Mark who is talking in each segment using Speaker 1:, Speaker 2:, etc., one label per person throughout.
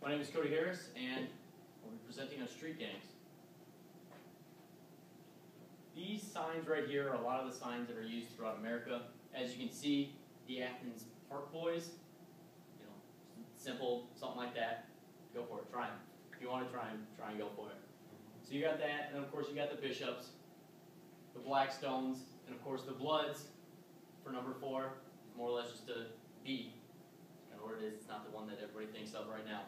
Speaker 1: My name is Cody Harris, and I'll be presenting on street gangs. These signs right here are a lot of the signs that are used throughout America. As you can see, the Athens Park Boys, simple, something like that. Go for it, try them. If you want to try them, try and go for it. So you got that, and then of course you got the Bishops, the Blackstones, and of course the Bloods for number 4. More or less just a B. That's kind of what it is. It's not the one that everybody thinks of right now.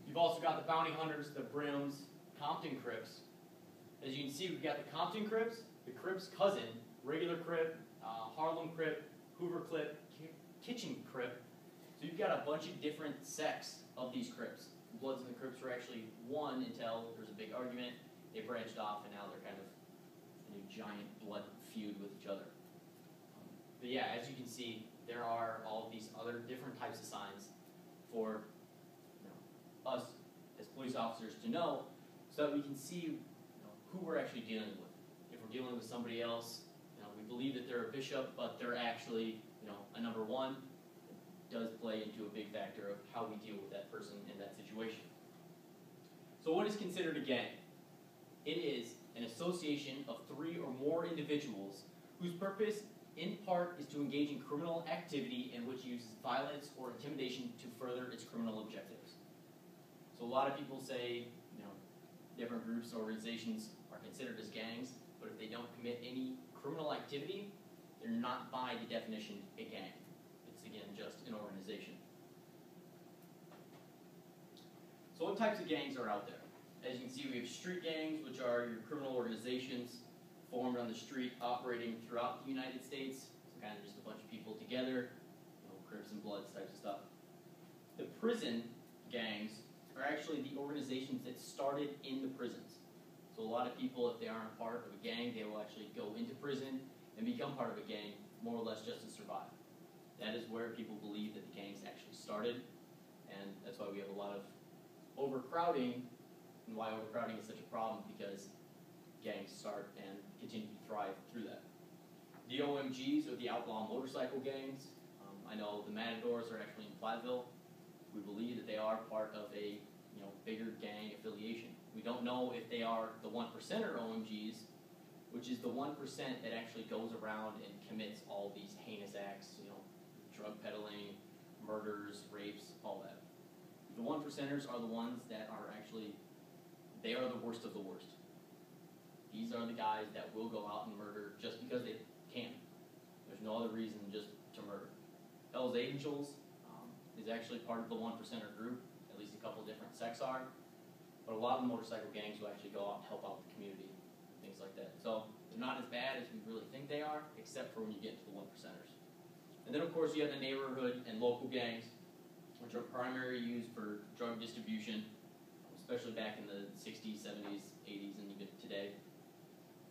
Speaker 1: You've also got the Bounty Hunters, the Brims, Compton Crips. As you can see, we've got the Compton Crips, the Crips cousin, regular Crip, Harlem Crip, Hoover Crip, Kitchen Crip. So you've got a bunch of different sects of these Crips. The Bloods and the Crips were actually one until there was a big argument. They branched off, and now they're kind of in a giant blood feud with each other. But yeah, as you can see, there are all of these other different types of signs for us as police officers to know, so that we can see who we're actually dealing with. If we're dealing with somebody else, we believe that they're a bishop, but they're actually a number 1. It does play into a big factor of how we deal with that person in that situation. So what is considered a gang? It is an association of 3 or more individuals whose purpose in part is to engage in criminal activity and which uses violence or intimidation to further its criminal objectives. So a lot of people say, different groups and organizations are considered as gangs, but if they don't commit any criminal activity, they're not by the definition a gang. It's again just an organization. So what types of gangs are out there? As you can see, we have street gangs, which are your criminal organizations formed on the street, operating throughout the United States. So kind of just a bunch of people together, Crips and Bloods types of stuff. The prison gangs are actually the organizations that started in the prisons. So a lot of people, if they aren't a part of a gang, they will actually go into prison and become part of a gang, more or less just to survive. That is where people believe that the gangs actually started, and that's why we have a lot of overcrowding, and why overcrowding is such a problem, because gangs start and continue to thrive through that. The OMGs, or the outlaw motorcycle gangs, I know the Matadors are actually in Platteville. We believe that they are part of a bigger gang affiliation. We don't know if they are the 1%er OMGs, which is the 1% that actually goes around and commits all these heinous acts, drug peddling, murders, rapes, all that. The 1%ers are the ones that are actually, they are the worst of the worst. These are the guys that will go out and murder just because they can. There's no other reason just to murder. Hell's Angels is actually part of the 1%er group. At least a couple different sects are. But a lot of the motorcycle gangs will actually go out and help out the community, things like that. So they're not as bad as we really think they are, except for when you get to the 1%ers. And then of course you have the neighborhood and local gangs, which are primarily used for drug distribution, especially back in the 60s, 70s, 80s, and even today.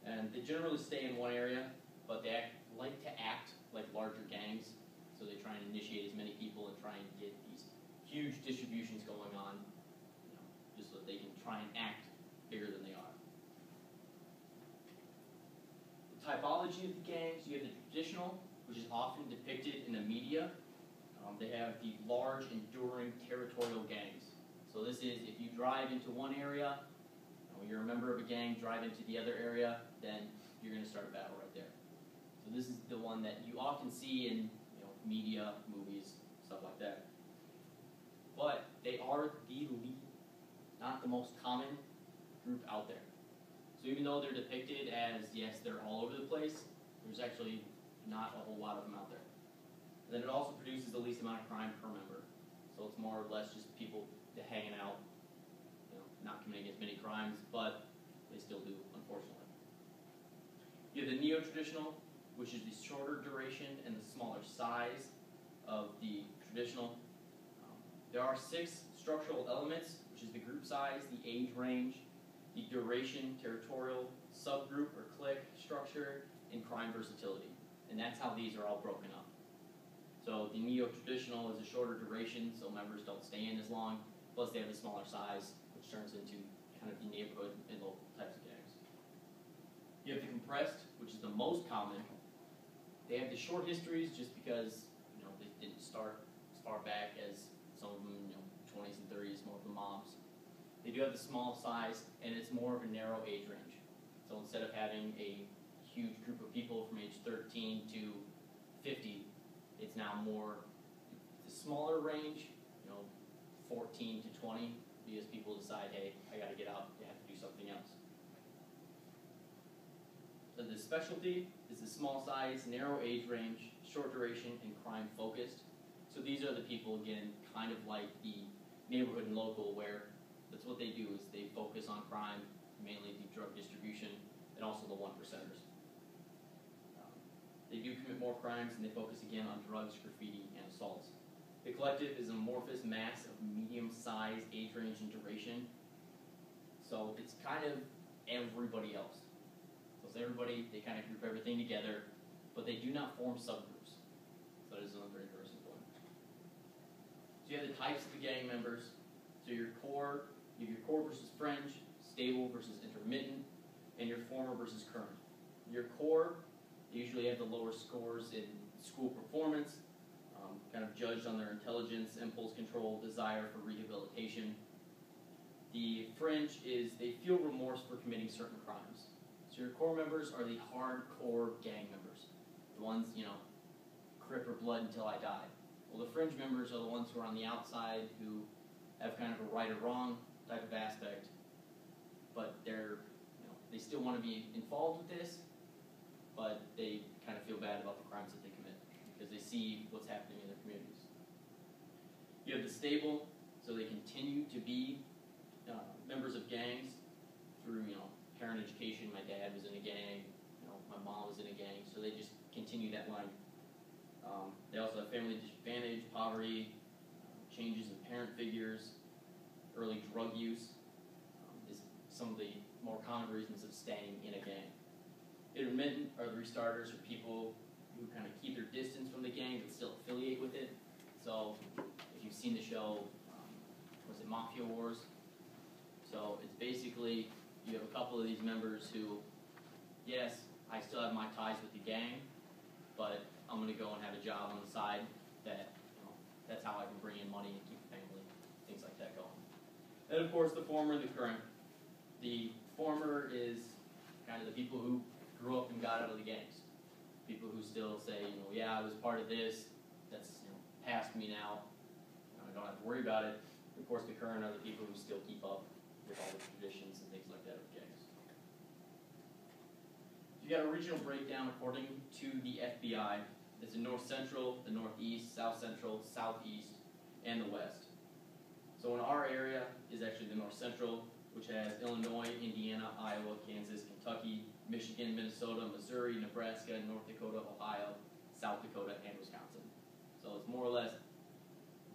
Speaker 1: And they generally stay in one area, but they like to act like larger gangs. So they try and initiate as many people and try and get these huge distributions going on, just so that they can try and act bigger than they are. The typology of the gangs, you have the traditional, which is often depicted in the media. They have the large, enduring, territorial gangs. So this is, if you drive into one area, you're a member of a gang, drive into the other area, then you're going to start a battle right there. So this is the one that you often see in media, movies, stuff like that. But they are the lead, not the most common group out there. So even though they're depicted as, yes, they're all over the place, there's actually not a whole lot of them out there. And then it also produces the least amount of crime per member. So it's more or less just people hanging out, not committing as many crimes, but they still do, unfortunately. You have the neo-traditional, which is the shorter duration and the smaller size of the traditional. There are 6 structural elements, which is the group size, the age range, the duration, territorial, subgroup or clique structure, and crime versatility. And that's how these are all broken up. So the neo-traditional is a shorter duration, so members don't stay in as long, plus they have a smaller size, which turns into kind of the neighborhood and local types of gangs. You have the compressed, which is the most common. They have the short histories just because they didn't start as far back as some of them, 20s and 30s more moms. They do have the small size, and it's more of a narrow age range. So instead of having a huge group of people from age 13 to 50, it's now more the smaller range, 14 to 20, because people decide, hey, I got to get out, I have to do something else. So the specialty is the small size, narrow age range, short duration, and crime focused. So these are the people, again, kind of like the neighborhood and local, where that's what they do, is they focus on crime, mainly the drug distribution, and also the one percenters. They do commit more crimes, and they focus again on drugs, graffiti, and assaults. The collective is an amorphous mass of medium size, age range, and duration. So it's kind of everybody else. So it's everybody, they kind of group everything together, but they do not form subgroups. So that is another very important point. So you have the types of the gang members. So your core, you have your core versus fringe, stable versus intermittent, and your former versus current. Your core, they usually have the lower scores in school performance, kind of judged on their intelligence, impulse control, desire for rehabilitation. The fringe is they feel remorse for committing certain crimes. So your core members are the hardcore gang members, the ones, crip or blood until I die. Well, the fringe members are the ones who are on the outside, who have kind of a right or wrong type of aspect, but they still want to be involved with this, but they kind of feel bad about the crimes that they commit because they see what's happening in their communities. You have the stable, so they continue to be members of gangs through, parent education. My dad was in a gang, my mom was in a gang, so they just continue that line. They also have family disadvantage, poverty, changes in parent figures, early drug use is some of the more common reasons of staying in a gang. Intermittent are the restarters, or people who kind of keep their distance from the gang but still affiliate with it. So if you've seen the show, was it Mafia Wars? So it's basically, you have a couple of these members who, yes, I still have my ties with the gang, but I'm going to go and have a job on the side that, that's how I can bring in money and keep the family, things like that going. And of course, the former and the current. The former is kind of the people who grew up and got out of the gangs. People who still say, yeah, I was part of this, that's past me now, I don't have to worry about it. Of course, the current are the people who still keep up with all the traditions and things like that of gangs. You got a regional breakdown according to the FBI. It's the North Central, the Northeast, South Central, Southeast, and the West. So in our area is actually the North Central, which has Illinois, Indiana, Iowa, Kansas, Kentucky, Michigan, Minnesota, Missouri, Nebraska, North Dakota, Ohio, South Dakota, and Wisconsin. So it's more or less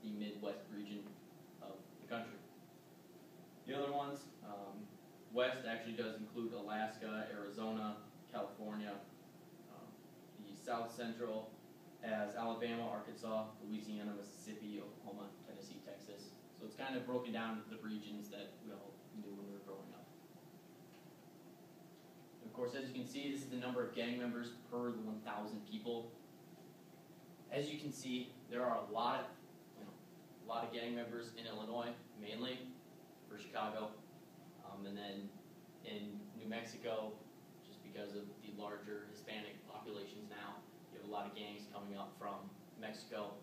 Speaker 1: the Midwest region of the country. The other ones, West actually does include Alaska, Arizona, California. The South Central has Alabama, Arkansas, Louisiana, Mississippi, Oklahoma, Tennessee, Texas. So it's kind of broken down into the regions that we all knew when we were growing up. And of course, as you can see, this is the number of gang members per 1,000 people. As you can see, there are a lot of gang members in Illinois, mainly for Chicago, and then in New Mexico, just because of the larger Hispanic populations now, you have a lot of gangs coming up from Mexico.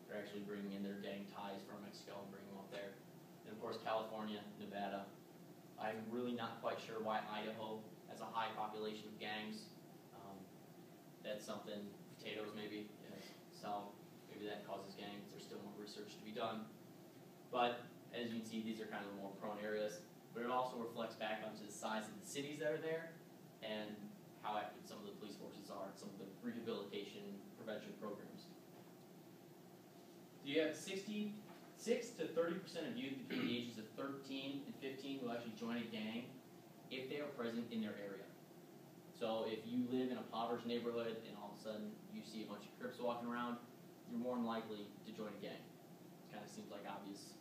Speaker 1: They're actually bringing in their gang ties from Mexico and bringing them up there. And of course, California, Nevada. I'm really not quite sure why Idaho has a high population of gangs. That's something, potatoes maybe, so maybe that causes gangs. There's still more research to be done. But as you can see, these are kind of the more prone areas. But it also reflects back onto the size of the cities that are there and how active some of the police forces are, some of the rehabilitation prevention programs. You have 66 to 30% of youth between the ages of 13 and 15 will actually join a gang if they are present in their area. So if you live in a impoverished neighborhood and all of a sudden you see a bunch of Crips walking around, you're more than likely to join a gang. It kind of seems like obvious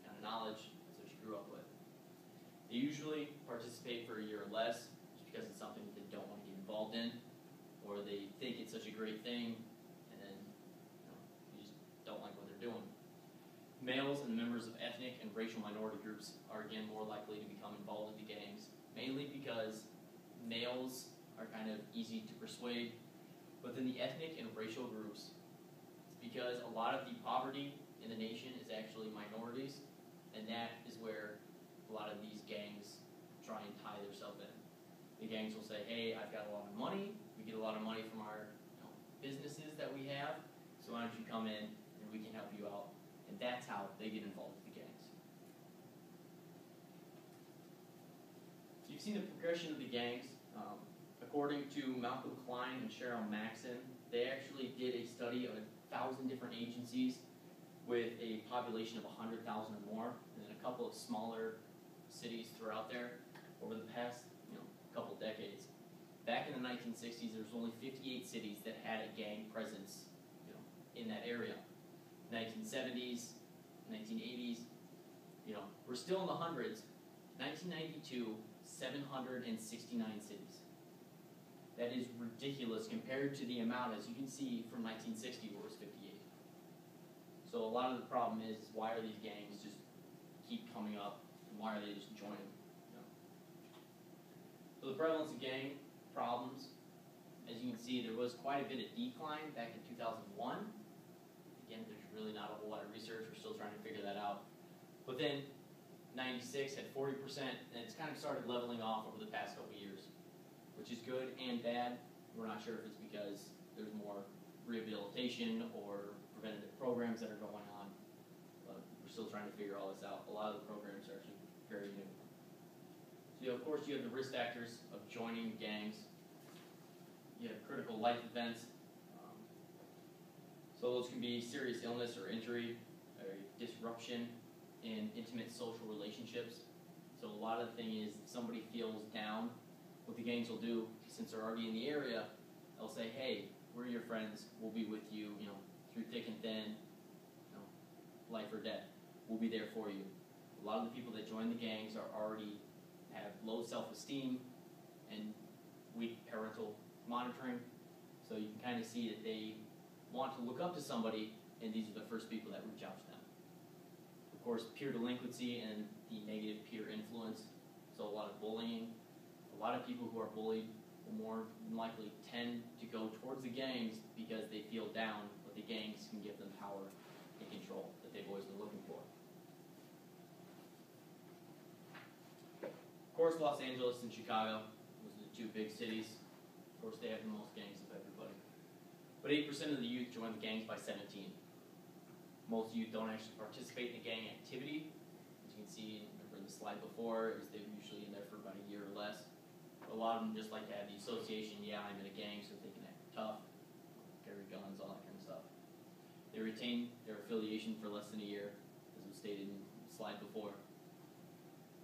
Speaker 1: kind of knowledge. That's what you grew up with. They usually participate for a year or less just because it's something that they don't want to get involved in, or they think it's such a great thing, and then you just don't like what they're doing. Males and members of ethnic and racial minority groups are again more likely to become involved in the gangs, mainly because males are kind of easy to persuade. But then the ethnic and racial groups, it's because a lot of the poverty in the nation is actually minorities, and that is where a lot of these gangs try and tie themselves in. The gangs will say, hey, I've got a lot of money, we get a lot of money from our businesses that we have, so why don't you come in and we can help you out. And that's how they get involved with the gangs. So you've seen the progression of the gangs. According to Malcolm Klein and Cheryl Maxon, they actually did a study of 1,000 different agencies with a population of 100,000 or more, and then a couple of smaller cities throughout there over the past couple decades. Back in the 1960s, there was only 58 cities that had a gang presence in that area. 1970s, 1980s, we're still in the hundreds. 1992, 769 cities. That is ridiculous compared to the amount, as you can see, from 1960 where it was 58. So a lot of the problem is, why are these gangs just keep coming up, and why are they just joining? So the prevalence of gang problems, as you can see, there was quite a bit of decline back in 2001. Again, there's really not a whole lot of research. We're still trying to figure that out. But then 96 had 40%, and it's kind of started leveling off over the past couple years, which is good and bad. We're not sure if it's because there's more rehabilitation or preventative programs that are going on, but we're still trying to figure all this out. A lot of the programs are actually very new. So of course you have the risk factors of joining gangs. You have critical life events. So those can be serious illness or injury, or disruption in intimate social relationships. So a lot of the thing is, if somebody feels down, what the gangs will do, since they're already in the area, they'll say, hey, we're your friends, we'll be with you, through thick and thin, life or death. We'll be there for you. A lot of the people that join the gangs already have low self-esteem and weak parental monitoring. So you can kind of see that they want to look up to somebody, and these are the first people that reach out to them. Of course, peer delinquency and the negative peer influence. So a lot of bullying. A lot of people who are bullied will more than likely tend to go towards the gangs because they feel down, but the gangs can give them power and control that they've always been looking for. Of course, Los Angeles and Chicago, those are the two big cities. Of course, they have the most gangs of everybody. But 8% of the youth join the gangs by 17. Most youth don't actually participate in the gang activity. As you can see, remember the slide before, is they're usually in there for about a year or less. A lot of them just like to have the association, yeah, I'm in a gang, so they can act tough, carry guns, all that kind of stuff. They retain their affiliation for less than a year, as was stated in the slide before.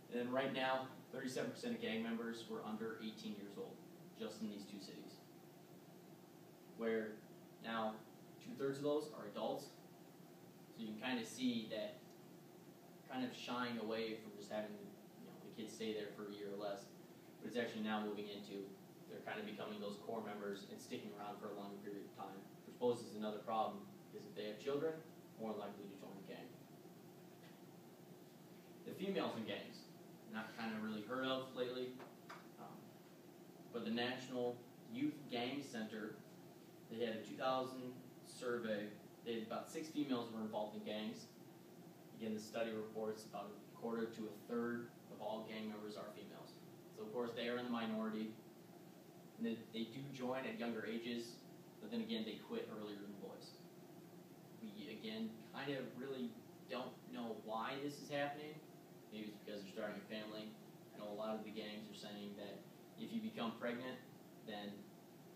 Speaker 1: And then right now, 37% of gang members were under 18 years old, just in these two cities. Where now 2/3 of those are adults. So you can kind of see that kind of shying away from just having the kids stay there for a year or less. But it's actually now moving into, they're kind of becoming those core members and sticking around for a longer period of time, which poses another problem, because if they have children, more likely to join the gang. The females in gangs, not kind of really heard of lately, but the National Youth Gang Center, they had a 2000 survey. They had about 6 females were involved in gangs. Again, the study reports about 1/4 to 1/3 of all gang members are females. So of course they are in the minority. And they do join at younger ages, but then again they quit earlier than boys. We again kind of really don't know why this is happening. Maybe it's because they're starting a family. I know a lot of the gangs are saying that if you become pregnant, then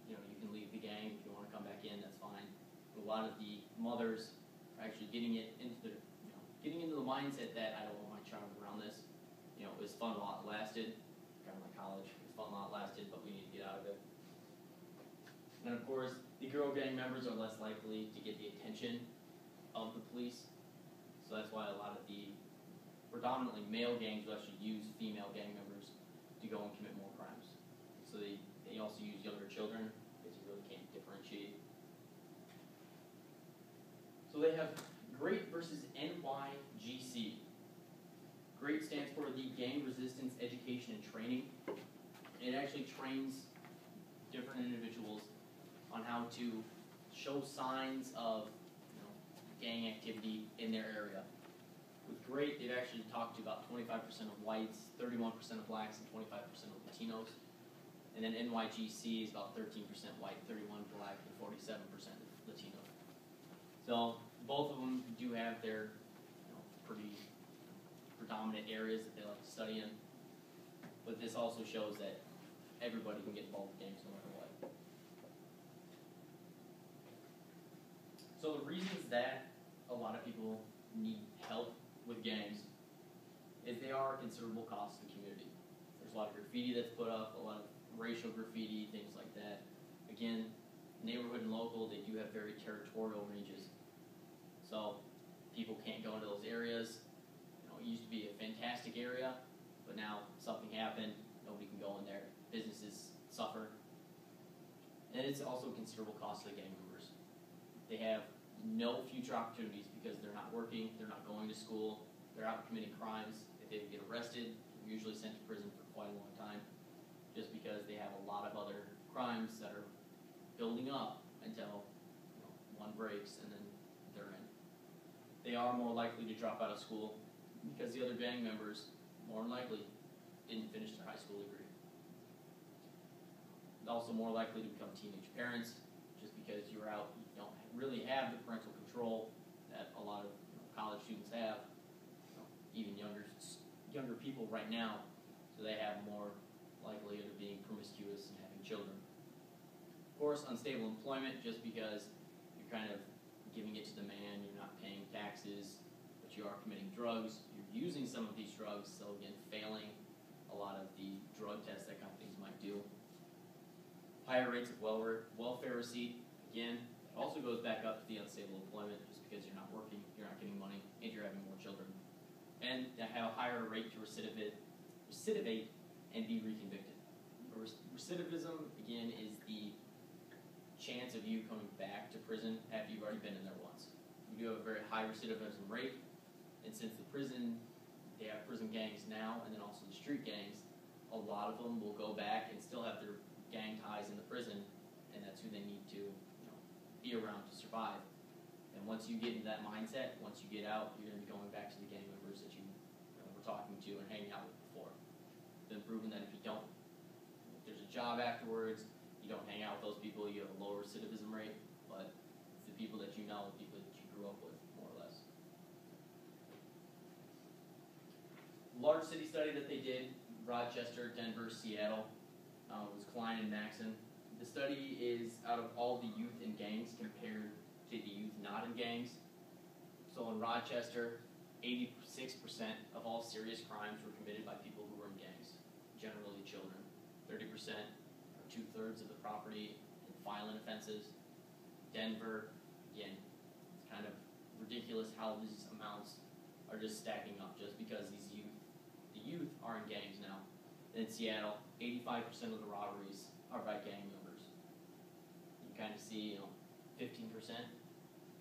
Speaker 1: you can leave the gang. If you want to come back in, that's fine. But a lot of the mothers are actually getting into the mindset that I don't want my child around this. It was fun while it lasted, kind of like college. It was fun while it lasted, but we need to get out of it. And of course, the girl gang members are less likely to get the attention of the police. So that's why a lot of the predominantly male gangs will actually use female gang members to go and commit more crimes. So they also use younger children, because you really can't differentiate. So they have Great versus NYGC. GREAT stands for the Gang Resistance Education and Training. It actually trains different individuals on how to show signs of gang activity in their area. With GREAT, they've actually talked to about 25% of whites, 31% of blacks, and 25% of Latinos. And then NYGC is about 13% white, 31 black, and 47% Latino. So both of them do have their pretty predominant areas that they like to study in. But this also shows that everybody can get involved with gangs no matter what. So the reasons that a lot of people need help with gangs is they are a considerable cost to the community. There's a lot of graffiti that's put up, a lot of racial graffiti, things like that. Again, neighborhood and local, they do have very territorial ranges. So people can't go into those areas. It used to be a fantastic area, but now something happened, nobody can go in there. Businesses suffer. And it's also a considerable cost to the gang members. They have no future opportunities because they're not working, they're not going to school, they're out committing crimes. If they get arrested, they're usually sent to prison for quite a long time, just because they have a lot of other crimes that are building up until one breaks and then they're in. They are more likely to drop out of school because the other gang members, more than likely, didn't finish their high school degree. Also more likely to become teenage parents, just because you're out, you don't really have the parental control that a lot of college students have, even younger people right now, so they have more likelihood of being promiscuous and having children. Of course, unstable employment, just because you're kind of giving it to the man, you're not paying taxes, but you are committing drugs, you're using some of these drugs, so again, failing a lot of the drug tests that companies might do. Higher rates of welfare receipt, again, it also goes back up to the unstable employment, just because you're not working, you're not getting money, and you're having more children. And they have a higher rate to recidivate and be reconvicted. Recidivism, again, is the chance of you coming back to prison after you've already been in there once. We do have a very high recidivism rate, and since they have prison gangs now, and then also the street gangs, a lot of them will go back and still have their gang ties in the prison, and that's who they need to be around to survive. And once you get into that mindset, once you get out, you're going to be going back to the gang members that you were talking to and hanging out with before. Then proven that if there's a job afterwards, you don't hang out with those people, you have a lower recidivism rate, but it's the people that you know, the people that you grew up with, more or less. Large city study that they did, Rochester, Denver, Seattle, was Klein and Maxon. The study is out of all the youth in gangs compared to the youth not in gangs. So in Rochester, 86% of all serious crimes were committed by people who were in gangs, generally children. 30%, or 2/3 of the property in violent offenses. Denver, again, it's kind of ridiculous how these amounts are just stacking up just because the youth are in gangs now. And in Seattle, 85% of the robberies are by gang members. You kind of see, 15%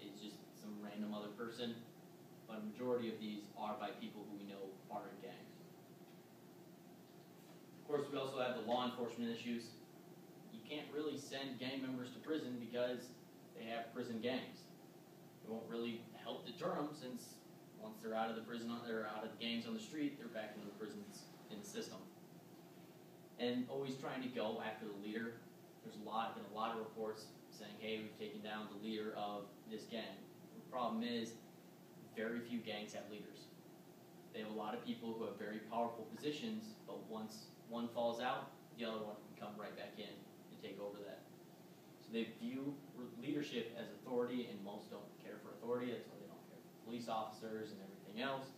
Speaker 1: is just some random other person, but a majority of these are by people who we know are in gangs. Of course, we also have the law enforcement issues. You can't really send gang members to prison because they have prison gangs. It won't really help deter them, since once they're out of the prison, they're out of the gangs on the street, they're back into the prisons in the system. And always trying to go after the leader. There's been a lot of reports saying, hey, we've taken down the leader of this gang. The problem is, very few gangs have leaders. They have a lot of people who have very powerful positions, but once one falls out, the other one can come right back in and take over that. So they view leadership as authority, and most don't care for authority. That's why they don't care for police officers and everything else.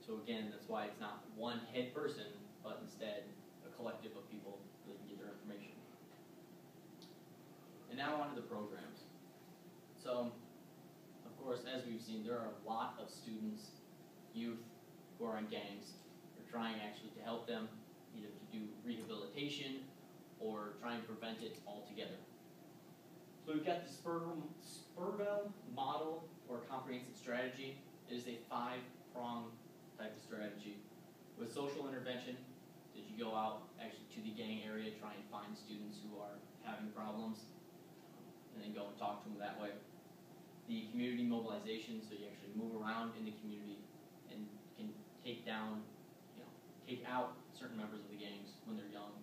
Speaker 1: So again, that's why it's not one head person, but instead a collective of people so they can get their information. And now on to the programs. So, of course, as we've seen, there are a lot of students, youth, who are in gangs. We're trying actually to help them, either to do rehabilitation or trying to prevent it altogether. So we've got the Spurwell model, or comprehensive strategy. It is a 5-pronged type of strategy. social intervention. Did you go out actually to the gang area, try and find students who are having problems, and then go and talk to them that way. The community mobilization, so you actually move around in the community and can take down, take out certain members of the gangs when they're young.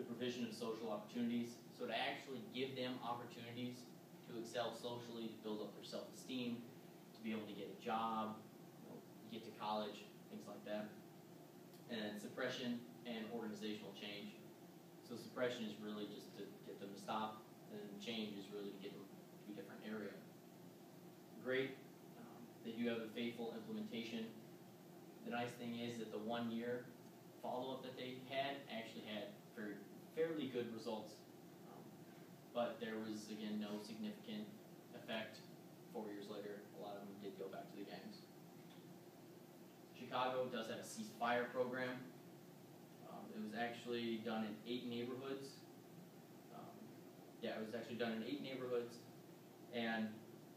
Speaker 1: The provision of social opportunities, so to actually give them opportunities to excel socially, to build up their self-esteem, to be able to get a job, get to college, things like that. And then suppression and organizational change. So suppression is really just to get them to stop, and then change is really to get them to a different area. Great that you have a faithful implementation. The nice thing is that the 1 year follow-up that they had actually had fairly good results, but there was, again, no significant effect 4 years later. A lot of them did go back to the gangs. Chicago does have a ceasefire program. It was actually done in 8 neighborhoods. It was actually done in 8 neighborhoods, and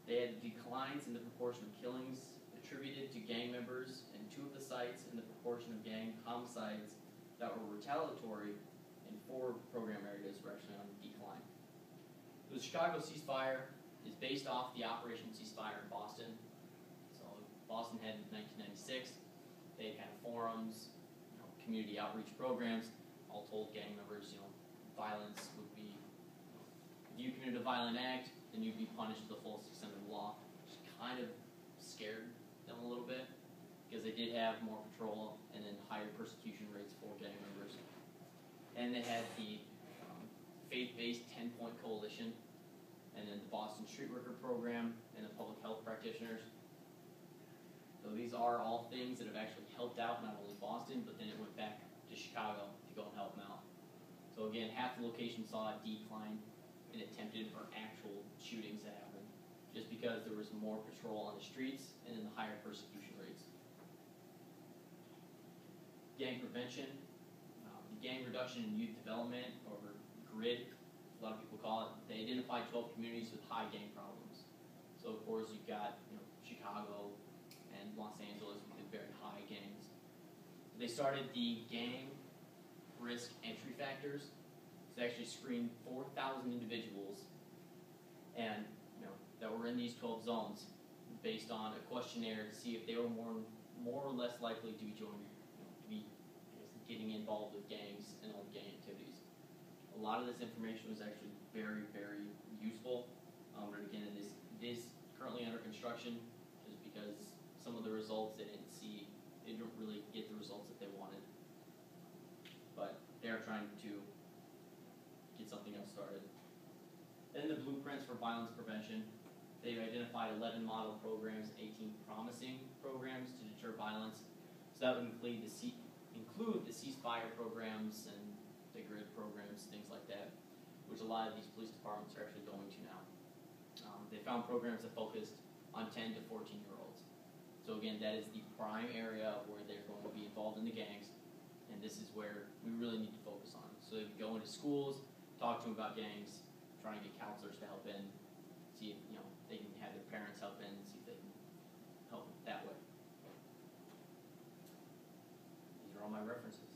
Speaker 1: they had declines in the proportion of killings attributed to gang members in 2 of the sites, and the proportion of gang homicides that were retaliatory in 4 program areas were actually on decline. The Chicago ceasefire is based off the Operation Ceasefire in Boston. So Boston had in 1996, they had kind of forums, community outreach programs, all told gang members, violence would be, if you committed a violent act, then you'd be punished to the fullest extent of the law, which kind of scared them a little bit, because they did have more patrol and then higher persecution rates for gang members. And they had the faith-based 10-point coalition, and then the Boston Street Worker Program, and the public health practitioners. So these are all things that have actually helped out not only Boston, but then it went back to Chicago to go and help them out. So again, half the locations saw a decline in attempted or actual shootings that happened, just because there was more patrol on the streets and then the higher persecution rates. Gang prevention, the gang reduction and youth development, or GRID, a lot of people call it, they identified 12 communities with high gang problems. So of course you've got Chicago and Los Angeles with very high gangs. They started the gang risk entry factors. So they actually screened 4,000 individuals, and that were in these 12 zones, based on a questionnaire to see if they were more or less likely to be joining, to be getting involved with gangs and all gang activities. A lot of this information was actually very, very useful. But again, it is currently under construction, just because some of the results they didn't really get the results that they wanted. But they are trying to get something else started. Then the blueprints for violence prevention. They've identified 11 model programs, 18 promising programs to deter violence. So that would include the ceasefire programs and the GRID programs, things like that, which a lot of these police departments are actually going to now. They found programs that focused on 10 to 14-year-olds. So again, that is the prime area where they're going to be involved in the gangs, and this is where we really need to focus on. So they can go into schools, talk to them about gangs, try and get counselors to help in, see if they can have their parents help in, see if they can help that way. These are all my references.